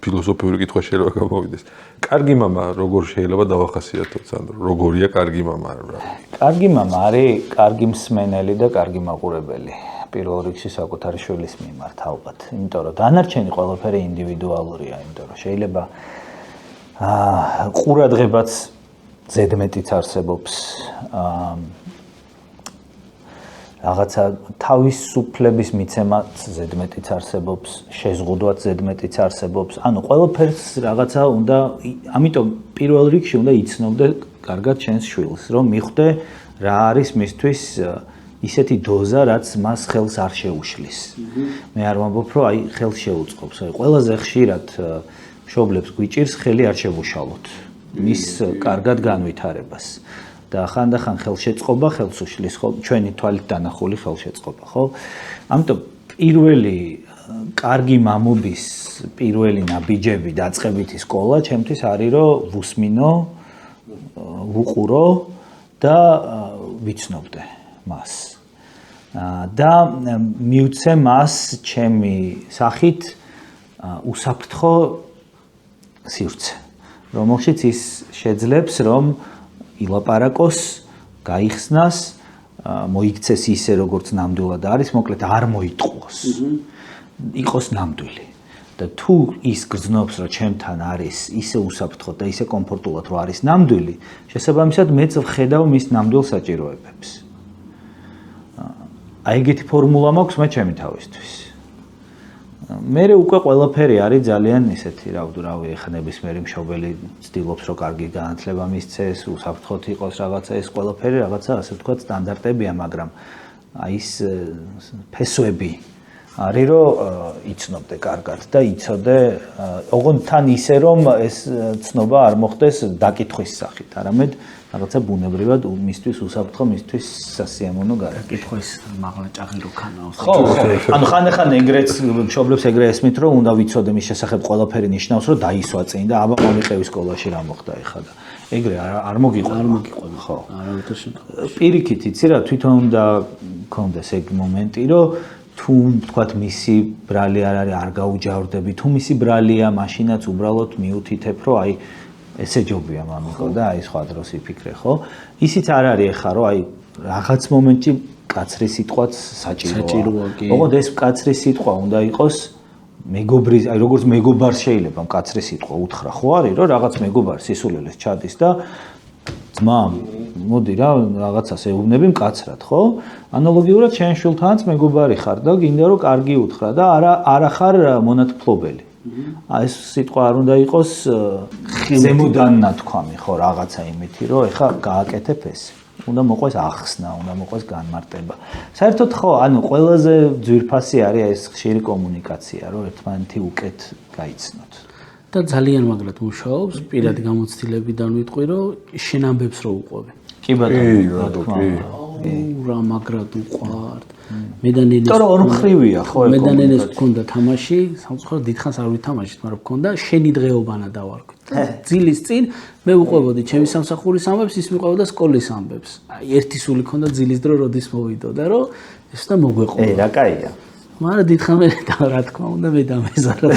ფილოსოფიური კითხვა შეიძლება გამოვიდეს. კარგი მამა როგორ შეიძლება დავახასიათოთ, სანდრო? როგორია კარგი მამა? კარგი მამა არის კარგი მსმენელი და კარგი მაყურებელი. პირველ რიგში საკუთარი შვილის მიმართ ალბათ. იმიტომ რომ დანარჩენი ყველაფერი ინდივიდუალურია, იმიტომ რომ შეიძლება ყურადღებაც ზედმეტიც არსებობს, რაღაცა თავისუფლების მიცემაც ზედმეტიც არსებობს, შეზღუდვაც ზედმეტიც არსებობს. ანუ ყველაფერს რაღაცა უნდა, ამიტომ პირველ რიგში უნდა იცნობდე კარგად შენს შვილს, რომ მიხვდე რა არის მისთვის ისეთი დოზა, რაც მას ხელს არ შეუშლის. მე არ ვამბობ, რომ აი ხელს შეუწყობს. აი ყველაზე ხშირად მშობლებს გვიჭირს ხელი არ შევუშალოთ. მის კარგად განვითარებას. და ხანდახან ხელშეწყობა ხელს უშლის, ხო? ჩვენი თვალით დანახული ხელშეწყობა, ხო? ამიტომ პირველი კარგი მამობის პირველი ნაბიჯები დაწყებითი სკოლა ჩემთვის არის, რომ ვუსმინო, ვუყურო და ვიცნობდე მას. და მივცე მას ჩემი სახით უსაფრთხო სივრცე, რომელშიც ის შეძლებს, რომ ილაპარაკოს, გაიხსნას, მოიქცეს ისე, როგორც ნამდვილად არის, მოკლედ არ მოიტყუოს. იყოს ნამდვილი. და თუ ის გრძნობს, რომ ჩემთან არის ისე უსაფრთხოდ და ისე კომფორტულად, რომ არის ნამდვილი, შესაბამისად მეც ვხედავ მის ნამდვილ საჭიროებებს. აი ეგეთი ფორმულა მაქვს მე ჩემი თავისთვის. მე უკვე ყველაფერი არის ძალიან ისეთი, რავი, ეხა ნებისმიერი მშობელი ცდილობს, რომ კარგი განათლება მისცეს, უსაფრთხოდ იყოს რაღაცა, ეს ყველაფერი რაღაცა ასე ვთქვათ სტანდარტებია, მაგრამ აი ეს ფესვები არის, რომ იცნობდე კარგად და იცოდე, ოღონდ თან ისე, რომ ეს ცნობა არ მოხდეს დაკითხვის სახით, არამედ რაღაცა ბუნებრივად მისთვის უსაფრთხო, მისთვის სასიამოვნო დაკითხვის მაღლა ჭაღირო ქანა. ხო, ანუ ხანდახან ეგრეც მშობლებს ეგრე ესმით, რომ უნდა ვიცოდე მის შესახებ ყველაფერი ნიშნავს, რომ დაისვა წინ და აბა მომიყევი სკოლაში რა მოხდა ეხლა და ეგრე არ მოგიყვება, ხო. არავითარ შემთხვევაში. პირიქით იცი რა, თვითონ უნდა გქონდეს ეგ მომენტი, რომ თუ თქვათ მისი ბრალი არ არის, არ გაუჯავრდები, თუ მისი ბრალია, მაშინაც უბრალოდ მიუთითებ, რომ აი ესე ჯობია მამიკო და აი სხვა დროს იფიქრე, ხო? ისიც არ არის ახლა, რომ აი რაღაც მომენტში კაცრი სიტყვაც საჭიროა. ოღონდ ეს კაცრი სიტყვა უნდა იყოს მეგობრის, აი როგორც მეგობარს შეიძლება კაცრი სიტყვა უთხრა, ხო არის, რომ რაღაც მეგობარი სისულელეს ჩადის და ძმა, მოდი რა, რაღაცას ეუბნები მკაცრად, ხო? ანალოგიურად შენ შვილთანაც მეგობარი ხარ და გინდა რომ კარგი უთხრა და არა ხარ მონათფლობელი. ეს სიტყვა არ უნდა იყოს ზემოდან ნათქვამი, ხო, რაღაცა იმითი, რომ ეხა გააკეთებ ეს. უნდა მოყვეს ახსნა, უნდა მოყვეს განმარტება. საერთოდ ხო, ანუ ყველაზე ძვირფასი არის ეს ხშირი კომუნიკაცია, რომ ერთმანეთი უკეთ გაიცნოთ. და ძალიან მაგრად მუშაობს, პირადი გამოცდილებიდან ვიტყვი, რომ შენ ამბებს რო უყვები. კი ბატონო, რა მაგრად უყვართ. მე და ნენეს იმიტომ რომ ორმხრივია, ხო, მე და ნენეს გქონდა თამაში, სამწუხაროდ დიდხანს არ ვითამაშით, მაგრამ გქონდა შენი დღეობანა დავარქვით. ძილის წინ მე უყვებოდი ჩემი სამსახურის ამბებს, ის მიყვებოდა სკოლის ამბებს. აი ერთი სული ქონდა ძილის დრო, როდის მოვიდოდა, რომ ეს და მოგვეყოლა. რა კაია. მაგრამ დიდხანს მე რა თქმა უნდა მე დამეზარა.